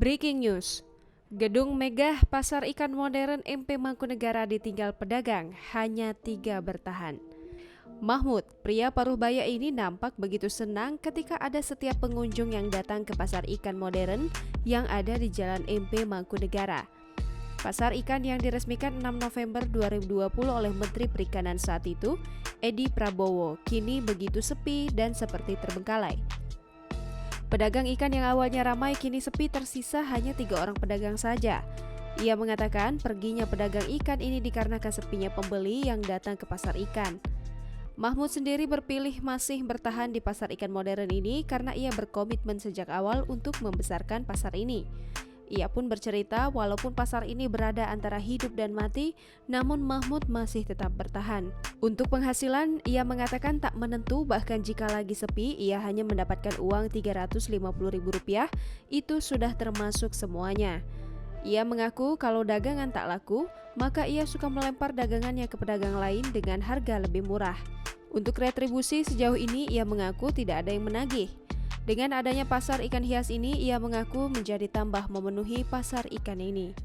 Breaking news, gedung megah pasar ikan modern MP Mangkunegara ditinggal pedagang, hanya 3 bertahan. Mahmud, pria paruh baya ini nampak begitu senang ketika ada setiap pengunjung yang datang ke pasar ikan modern yang ada di Jalan MP Mangkunegara. Pasar ikan yang diresmikan 6 November 2020 oleh Menteri Perikanan saat itu, Edi Prabowo, kini begitu sepi dan seperti terbengkalai. Pedagang ikan yang awalnya ramai kini sepi, tersisa hanya 3 orang pedagang saja. Ia mengatakan perginya pedagang ikan ini dikarenakan sepinya pembeli yang datang ke pasar ikan. Mahmud sendiri berpilih masih bertahan di pasar ikan modern ini karena ia berkomitmen sejak awal untuk membesarkan pasar ini. Ia pun bercerita walaupun pasar ini berada antara hidup dan mati, namun Mahmud masih tetap bertahan. Untuk penghasilan, ia mengatakan tak menentu, bahkan jika lagi sepi, ia hanya mendapatkan uang Rp350.000, itu sudah termasuk semuanya. Ia mengaku kalau dagangan tak laku, maka ia suka melempar dagangannya ke pedagang lain dengan harga lebih murah. Untuk retribusi sejauh ini, ia mengaku tidak ada yang menagih. Dengan adanya pasar ikan hias ini, ia mengaku menjadi tambah memenuhi pasar ikan ini.